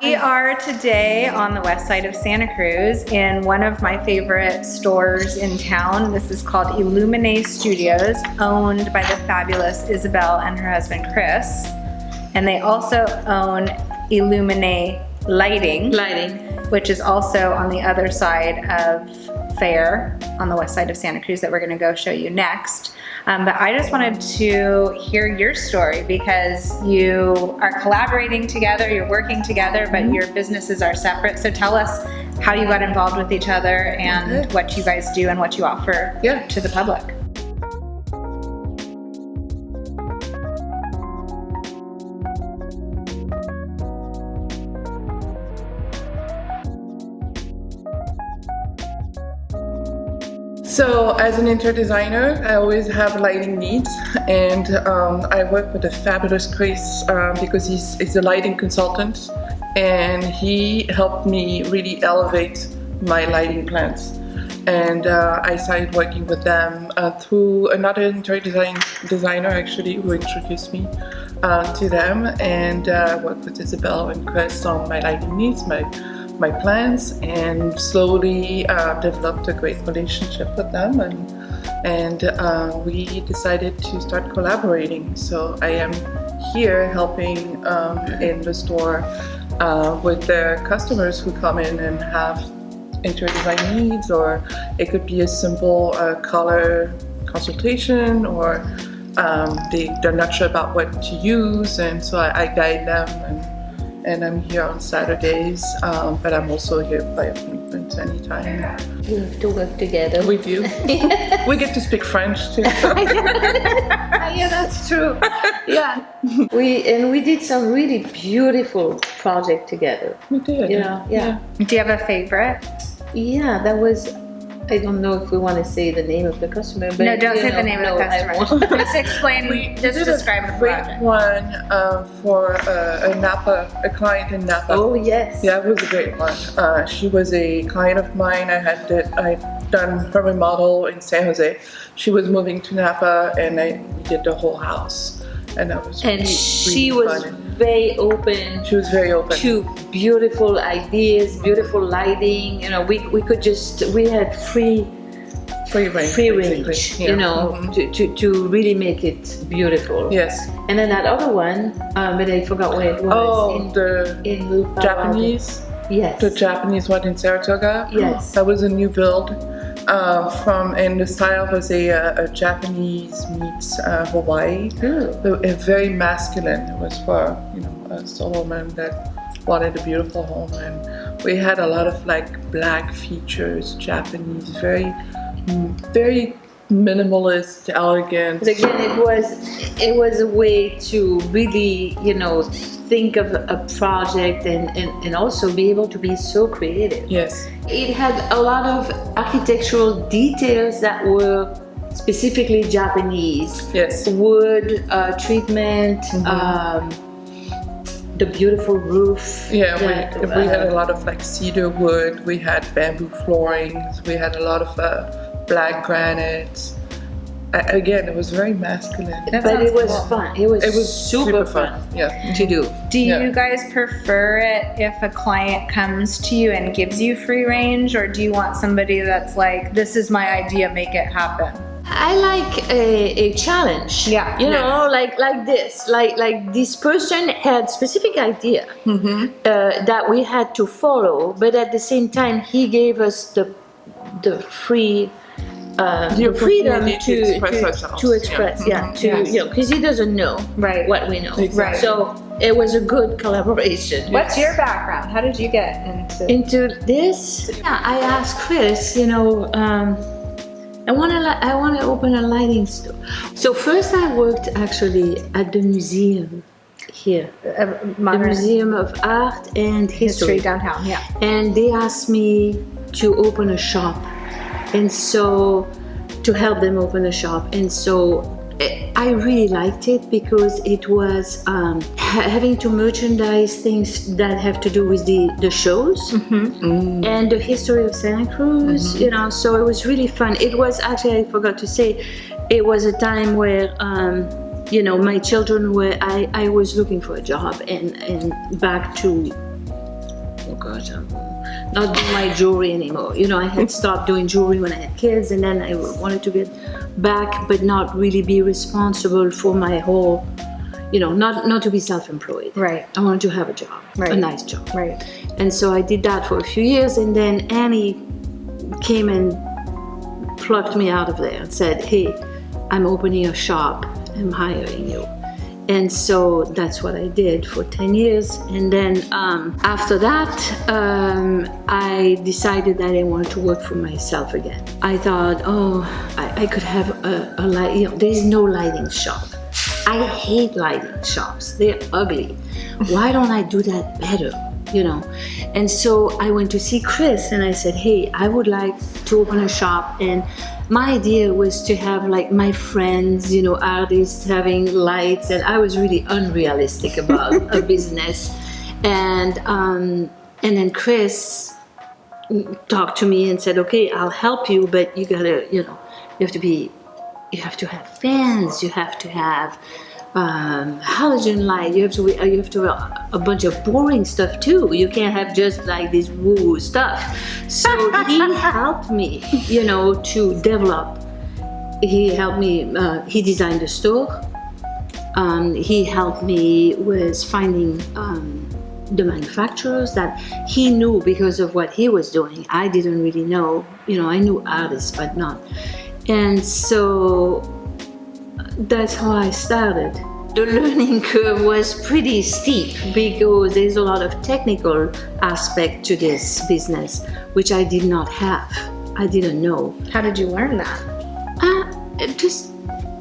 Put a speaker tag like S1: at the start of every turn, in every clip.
S1: We are today on the west side of Santa Cruz in one of my favorite stores in town. This is called Illuminée Studios, owned by the fabulous Isabelle and her husband Chris. And they also own Illuminée Lighting, which is also on the other side of Fair on the west side of Santa Cruz that we're gonna go show you next. But I just wanted to hear your story because you are collaborating together, you're working together, but your businesses are separate. So tell us how you got involved with each other and what you guys do and what you offer to the public.
S2: So as an interior designer, I always have lighting needs, and I work with a fabulous Chris because he's a lighting consultant, and he helped me really elevate my lighting plans. And I started working with them through another interior designer actually who introduced me to them, and worked with Isabelle and Chris on my lighting needs, my plans, and slowly developed a great relationship with them, and we decided to start collaborating. So I am here helping in the store with the customers who come in and have interior design needs, or it could be a simple color consultation, or they're not sure about what to use, and so I guide them, and I'm here on Saturdays, but I'm also here by appointment anytime.
S3: We have to work together.
S2: We do. We get to speak French too. So.
S3: Yeah, that's true. Yeah. We did some really beautiful project together.
S2: We did.
S3: Yeah.
S1: Do you have a favorite?
S3: Yeah, that was, I don't know if we want to say the name of the customer, but
S1: No, don't say the name of the customer. Just explain, just describe the project.
S2: One for a client in Napa.
S3: Oh yes.
S2: Yeah, it was a great one. She was a client of mine. I'd done her remodel in San Jose. She was moving to Napa, and we did the whole house, and that was really,
S3: she
S2: really
S3: was
S2: fun.
S3: very open.
S2: She was very open
S3: to beautiful ideas, beautiful lighting. You know, we had free range.
S2: Yeah.
S3: You know, to really make it beautiful.
S2: Yes.
S3: And then that other one, but I forgot where it was.
S2: Oh, the Japanese.
S3: Yes.
S2: The Japanese one in Saratoga.
S3: Yes.
S2: That was a new build. And the style was a Japanese meets Hawaii. Very masculine. It was for a solo woman that wanted a beautiful home, and we had a lot of like black features, Japanese, very minimalist, elegant.
S3: But again, it was a way to really think of a project and also be able to be so creative.
S2: Yes.
S3: It had a lot of architectural details that were specifically Japanese.
S2: Yes.
S3: Wood treatment, the beautiful roof.
S2: Yeah, we had a lot of like cedar wood, we had bamboo floorings, we had a lot of black granite. Again, it was very masculine.
S3: But it was fun. It was super fun to do.
S1: Do you guys prefer it if a client comes to you and gives you free range, or do you want somebody that's like, this is my idea, make it happen?
S3: I like a challenge.
S1: Yeah.
S3: You know, like this. Like this person had specific idea that we had to follow, but at the same time he gave us the free the freedom to express, because he doesn't know what we know.
S1: Right.
S3: So it was a good collaboration.
S1: What's your background? How did you get
S3: into this? Yeah, I asked Chris, I want to open a lighting store. So first I worked actually at the museum here, the Museum of Art and History
S1: downtown. Yeah.
S3: And they asked me to open a shop, and so to help them open a shop. And so I really liked it because it was having to merchandise things that have to do with the shows and the history of Santa Cruz, you know, so it was really fun. It was actually, I forgot to say, it was a time where, you know, my children were, I was looking for a job and back to, oh gosh, not doing my jewelry anymore. You know, I had stopped doing jewelry when I had kids, and then I wanted to get back, but not really be responsible for my whole, you know, not to be self-employed.
S1: Right.
S3: I wanted to have a job,
S1: Right.
S3: a nice job.
S1: Right.
S3: And so I did that for a few years, and then Annie came and plucked me out of there and said, hey, I'm opening a shop, I'm hiring you. And so that's what I did for 10 years. And then after that, I decided that I wanted to work for myself again. I thought, oh, I could have a light, you know, there's no lighting shop. I hate lighting shops. They're ugly. Why don't I do that better? You know? And so I went to see Chris and I said, hey, I would like to open a shop. And my idea was to have like my friends, you know, artists having lights, and I was really unrealistic about a business. And then Chris talked to me and said, okay, I'll help you, but you gotta, you know, you have to have fans, you have to have halogen light, you have to have a bunch of boring stuff too. You can't have just like this woo stuff. So he helped me, you know, to develop. He helped me, he designed the store. He helped me with finding the manufacturers that he knew because of what he was doing. I didn't really know, you know, I knew artists, but not. And so that's how I started. The learning curve was pretty steep because there's a lot of technical aspect to this business, which I did not have. I didn't know.
S1: How did you learn that?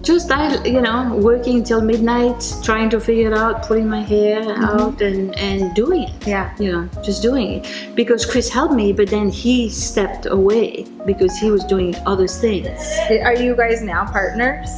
S3: Just I, you know, working till midnight, trying to figure it out, pulling my hair out and doing it.
S1: Yeah.
S3: You know, just doing it. Because Chris helped me, but then he stepped away because he was doing other things.
S1: Are you guys now partners?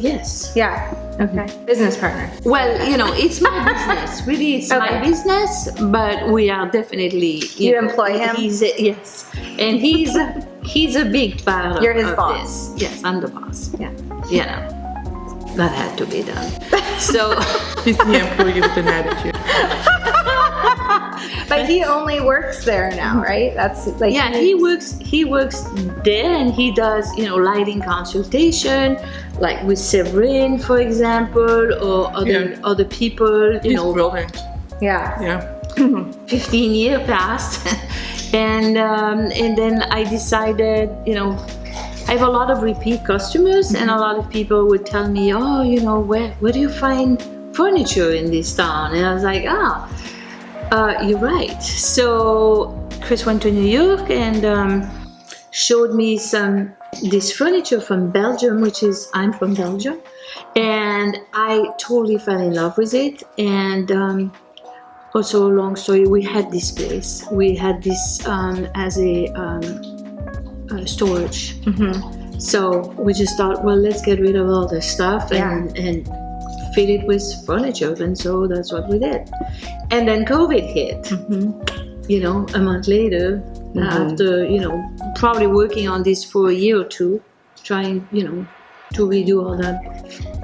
S3: Yes.
S1: Yeah. Okay. Business partner.
S3: Well, you know, it's my business. Really, it's my business, but we are definitely...
S1: You employ him?
S3: Yes. And he's a big part
S1: You're his
S3: of
S1: boss.
S3: this. Yes, I'm the boss.
S1: Yeah.
S3: You know, that had to be done. So...
S2: He's the employee with an attitude.
S1: But he only works there now, right? That's like...
S3: Yeah, he works there, and he does, you know, lighting consultation, like with Severin, for example, or other people, you know.
S2: Brilliant.
S1: Yeah.
S2: Yeah.
S3: 15 years passed, and then I decided, you know, I have a lot of repeat customers, and a lot of people would tell me, oh, you know, where do you find furniture in this town? And I was like, you're right. So Chris went to New York and showed me this furniture from Belgium, I'm from Belgium, and I totally fell in love with it. And also, long story, we had this place. We had this as a storage. So we just thought, well, let's get rid of all this stuff and fill it with furniture, and so that's what we did. And then COVID hit, you know, a month later, after, you know, probably working on this for a year or two, trying, you know, to redo all that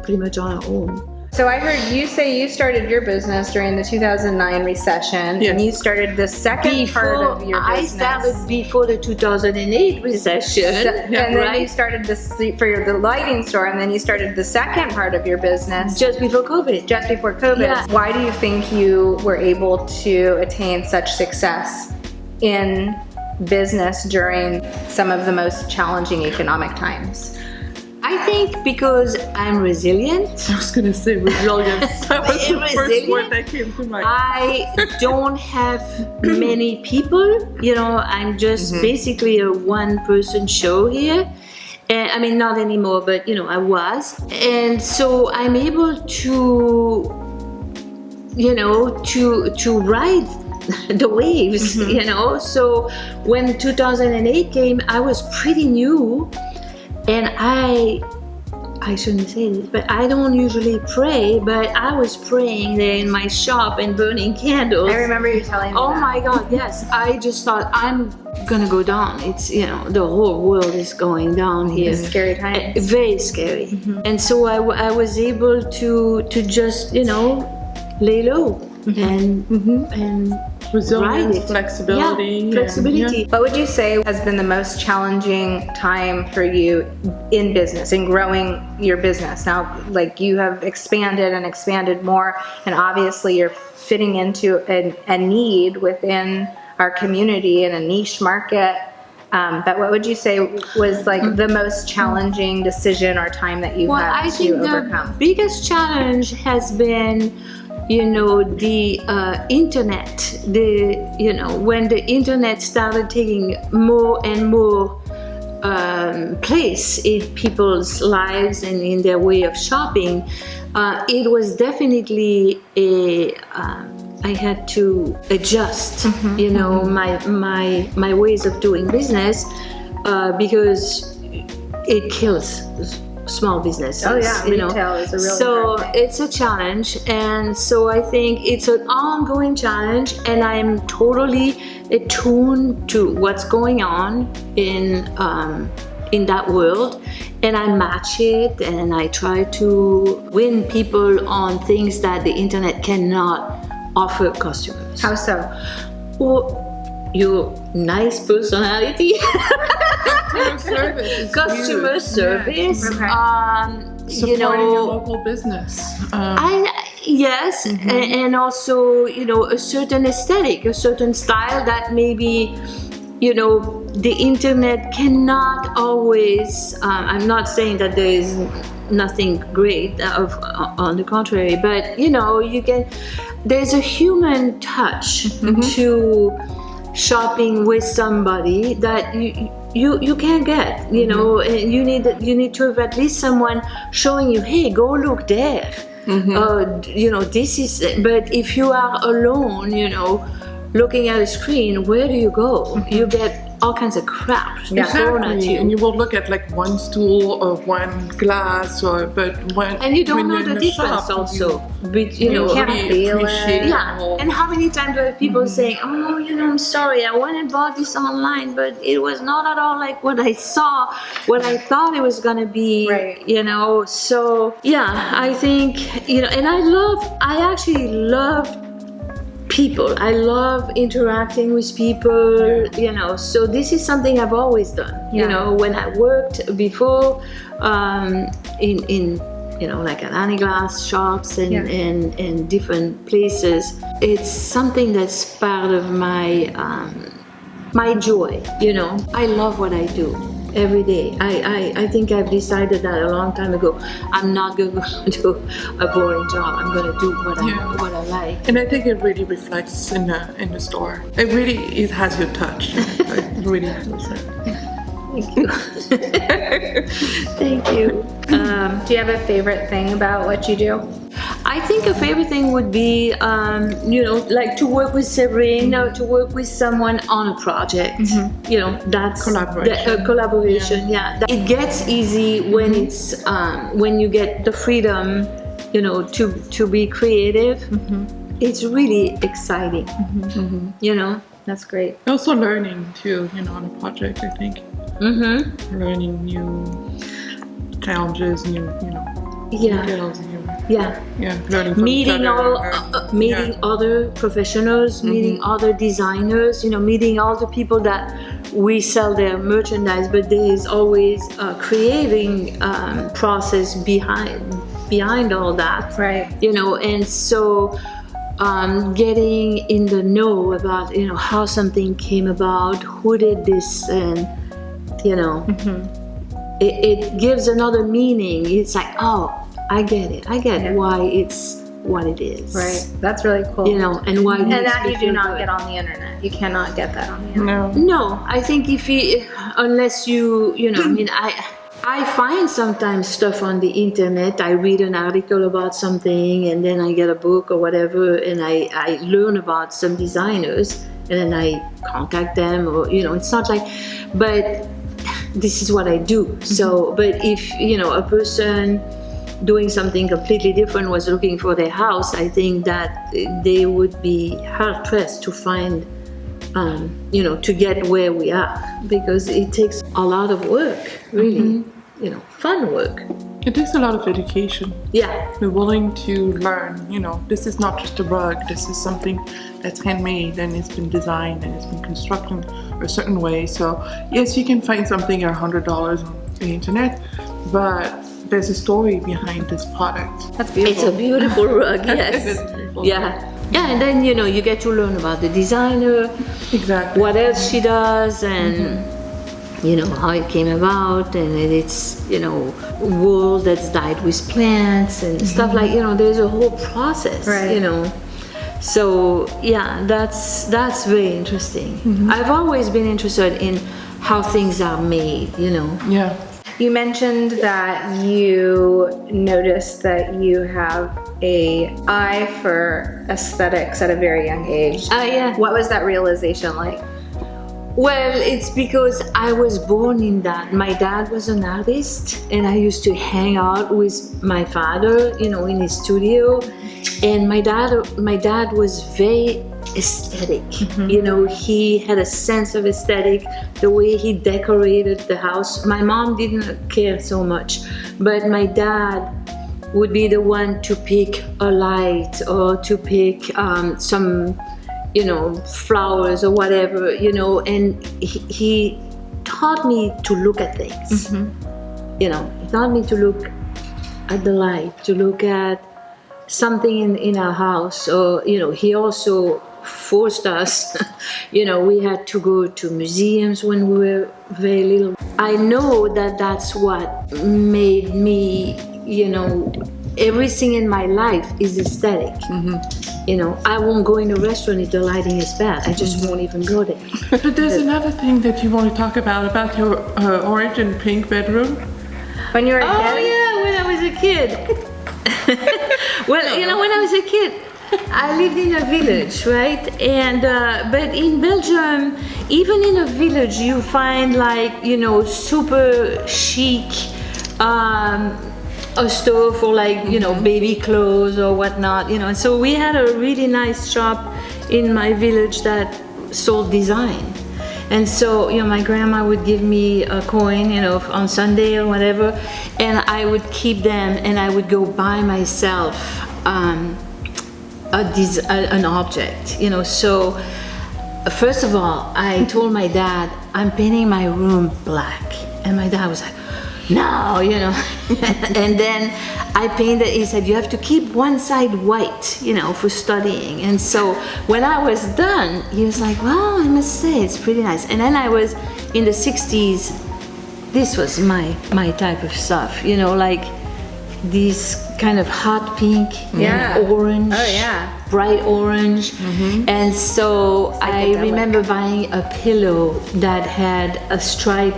S3: pretty much on our own.
S1: So I heard you say you started your business during the 2009 recession, and you started the second part of your business.
S3: I started before the 2008 recession.
S1: And then you started the lighting store, and then you started the second part of your business.
S3: Just before COVID.
S1: Just before COVID.
S3: Yeah.
S1: Why do you think you were able to attain such success in business during some of the most challenging economic times?
S3: I think because I'm resilient.
S2: I was going to say resilience. That was the first word that came to mind.
S3: I don't have many people. You know, I'm just basically a one-person show here. And, I mean, not anymore, but, you know, I was. And so I'm able to, you know, to ride the waves, you know. So when 2008 came, I was pretty new. and I shouldn't say this, but I don't usually pray, but I was praying there in my shop and burning candles.
S1: I remember you telling me
S3: Oh
S1: that.
S3: my God, yes. I just thought, I'm gonna go down. It's, you know, the whole world is going down here.
S1: Scary times.
S3: Very scary. And so I was able to just, you know, lay low and
S2: Resilience,
S3: ride it.
S2: flexibility.
S3: Yeah, flexibility.
S2: Yeah.
S1: What would you say has been the most challenging time for you in business, in growing your business? Now, like, you have expanded and expanded more, and obviously you're fitting into a need within our community in a niche market. But what would you say was like the most challenging decision or time that you've had
S3: I
S1: to
S3: think
S1: overcome?
S3: the biggest challenge has been, you know, the internet. You know, when the internet started taking more and more place in people's lives and in their way of shopping, it was definitely I had to adjust, you know, my ways of doing business because it kills small businesses.
S1: Oh yeah,
S3: you know.
S1: retail is a really
S3: So
S1: hard thing.
S3: it's a challenge, and so I think it's an ongoing challenge, and I'm totally attuned to what's going on in that world, and I match it, and I try to win people on things that the internet cannot offer customers.
S1: How so?
S3: Well, your nice personality. Customer service.
S1: Okay.
S3: You
S2: Supporting
S3: know,
S2: your local business.
S3: yes, and also, you know, a certain aesthetic, a certain style that maybe, you know, the internet cannot always. I'm not saying that there is nothing great on the contrary, but you know, there's a human touch to shopping with somebody that you can't get, you know, and you need to have at least someone showing you, hey, go look there. You know, this is, but if you are alone, you know, looking at a screen, where do you go? You get all kinds of crap thrown at you.
S2: And you will look at like one stool or one glass,
S3: and you don't know the difference also. But you know,
S1: can't feel it.
S3: yeah. And how many times do I have people saying, "Oh, you know, I'm sorry, I went and bought this online, but it was not at all like what I saw, what I thought it was gonna be."
S1: Right.
S3: You know. So yeah, I think, you know, and I actually love people. I love interacting with people, you know, so this is something I've always done. You know, when I worked before in you know, like at Annie Glass shops and different places, it's something that's part of my my joy, you know. I love what I do every day. I think I've decided that a long time ago. I'm not going to do a boring job. I'm going to do what I like.
S2: And I think it really reflects in the store. It has your touch. It really feels it.
S3: Thank you. Thank you.
S1: Do you have a favorite thing about what you do?
S3: I think a favorite thing would be, you know, like to work with Sabrina, or to work with someone on a project. You know, that's
S2: Collaboration.
S3: Collaboration. Yeah. It gets easy when it's when you get the freedom, you know, to be creative. It's really exciting. You know,
S1: That's great.
S2: Also learning too, you know, on a project, I think. Learning new challenges, new, you know, skills, learning from
S3: meeting
S2: each other,
S3: meeting other professionals, meeting other designers, you know, meeting all the people that we sell their merchandise, but there is always a creating process behind all that,
S1: Right.
S3: you know. And so getting in the know about, you know, how something came about, who did this, and you know, it gives another meaning. It's like, oh, I get it. I get why it's what it is.
S1: Right. That's really cool.
S3: You know, and why.
S1: And that you do not get on the internet. You cannot get that on the internet.
S3: No, I think unless you know, I mean, I find sometimes stuff on the internet. I read an article about something, and then I get a book or whatever, and I learn about some designers, and then I contact them, or, you know, it's not like, but this is what I do. So, but if, you know, a person doing something completely different was looking for their house, I think that they would be hard pressed to find, you know, to get where we are, because it takes a lot of work, really, you know, fun work.
S2: It takes a lot of education.
S3: Yeah.
S2: We're willing to learn, you know, this is not just a rug, this is something that's handmade and it's been designed and it's been constructed a certain way. So yes, you can find something at $100 on the internet, but there's a story behind this product.
S1: That's beautiful.
S3: It's a beautiful rug, yes.
S2: It is beautiful.
S3: Yeah. Yeah, and then, you know, you get to learn about the designer,
S2: Exactly.
S3: what else she does, and you know, how it came about, and it's, you know, wool that's dyed with plants and stuff like, you know, there's a whole process,
S1: Right.
S3: you know. So yeah, that's very interesting. I've always been interested in how things are made, you know.
S2: Yeah.
S1: You mentioned that you noticed that you have a eye for aesthetics at a very young age.
S3: Yeah.
S1: What was that realization like?
S3: Well, it's because I was born in that. My dad was an artist, and I used to hang out with my father, you know, in his studio. And my dad was very aesthetic. You know, he had a sense of aesthetic, the way he decorated the house. My mom didn't care so much, but my dad would be the one to pick a light or to pick some, you know, flowers or whatever, you know, and he taught me to look at things. You know, he taught me to look at the light, to look at something in our house. Or, you know, he also forced us, you know, we had to go to museums when we were very little. I know that that's what made me, you know, everything in my life is aesthetic. You know, I won't go in a restaurant if the lighting is bad. I just won't even go there.
S2: But there's another thing that you want to talk about your orange and pink bedroom.
S1: When you were a
S3: Oh
S1: kid?
S3: yeah, when I was a kid. Well, you know, when I was a kid, I lived in a village, right? And but in Belgium, even in a village, you find like, you know, super chic a store for like, you know, baby clothes or whatnot, you know. And so we had a really nice shop in my village that sold design. And so, you know, my grandma would give me a coin, you know, on Sunday or whatever, and I would keep them, and I would go buy myself an object, you know. So first of all, I told my dad, I'm painting my room black, and my dad was like, no, you know. And then I painted, he said, you have to keep one side white, you know, for studying. And so when I was done, he was like, well, I must say, it's pretty nice. And then I was in the 60s, this was my type of stuff, you know, like these kind of hot pink and orange.
S1: Oh yeah.
S3: Bright orange. And so I remember buying a pillow that had a stripe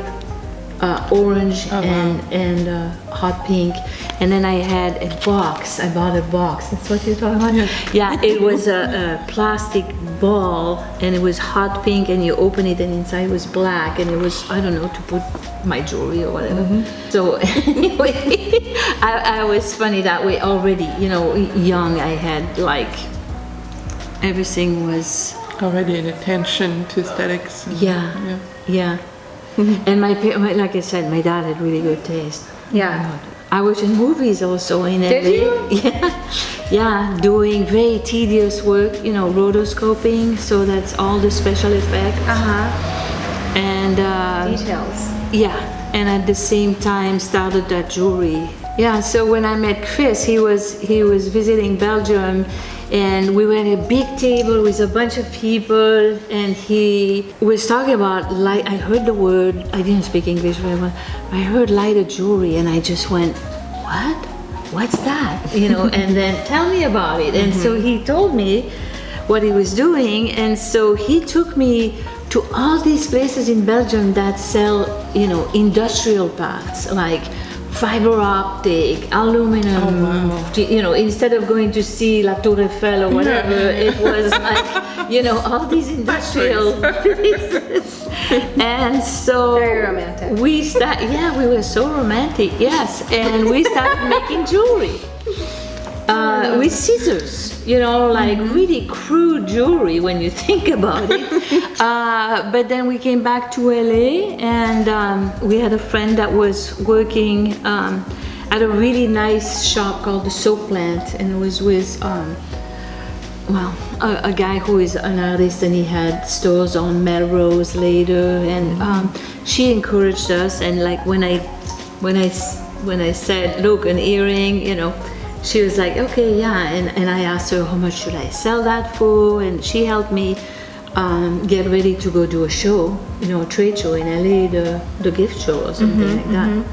S3: orange and hot pink, and then I had a box. I bought a box. That's what you're talking about? Yeah, it was a plastic ball, and it was hot pink, and you open it and inside was black, and it was, I don't know, to put my jewelry or whatever. So anyway, I was funny that way already, you know, young. I had like, everything was
S2: Already an attention to aesthetics.
S3: yeah. And like I said, my dad had really good taste.
S1: Yeah.
S3: I was in movies also in LA.
S1: Did you?
S3: Yeah, doing very tedious work, you know, rotoscoping. So that's all the special effects. And
S1: Details.
S3: yeah, and at the same time started that jewelry. Yeah, so when I met Chris, he was visiting Belgium, and we were at a big table with a bunch of people, and he was talking about light. I heard the word, I didn't speak English very well. I heard lighted jewelry, and I just went, what? What's that? You know, and then tell me about it. And so he told me what he was doing, and so he took me to all these places in Belgium that sell, you know, industrial parts, like fiber optic, aluminum. You know, instead of going to see La Tour Eiffel or whatever, it was like, you know, all these industrial places. And so
S1: Very romantic.
S3: we were so romantic, yes. And we started making jewelry. With scissors, you know, like really crude jewelry when you think about it. But then we came back to LA, and we had a friend that was working at a really nice shop called the Soap Plant, and it was with a guy who is an artist, and he had stores on Melrose later, and she encouraged us. And like when I said, look, an earring, you know, she was like, okay, yeah. And I asked her, how much should I sell that for? And she helped me get ready to go do a show, you know, a trade show in LA, the gift show or something like that.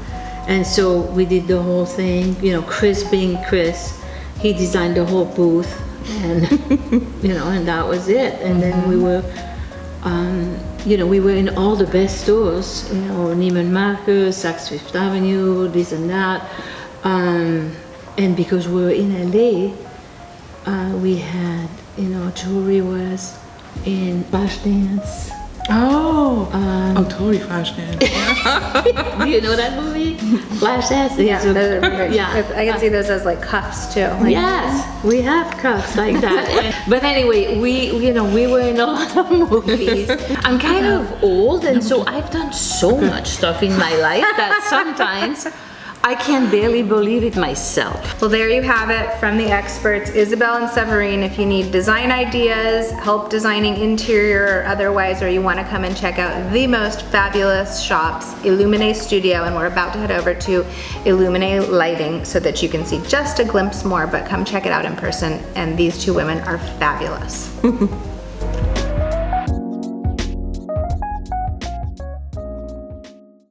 S3: And so we did the whole thing, you know, Chris being Chris, he designed the whole booth, and you know, and that was it. And then we were, you know, we were in all the best stores, you know, Neiman Marcus, Saks Fifth Avenue, this and that. And because we were in LA, we had, you know, jewelry was in Flashdance.
S2: Totally Flashdance.
S3: Do you know that movie? Flashdance?
S1: Yeah, those are very,
S3: yeah.
S1: I can see those as like cuffs too. Like,
S3: Yes, we have cuffs like that. But anyway, we were in a lot of movies. I'm kind of old, and so I've done so much stuff in my life that sometimes I can barely believe it myself.
S1: Well, there you have it from the experts, Isabelle and Severine. If you need design ideas, help designing interior or otherwise, or you want to come and check out the most fabulous shops, Illuminée Studio, and we're about to head over to Illuminée Lighting so that you can see just a glimpse more, but come check it out in person, and these two women are fabulous.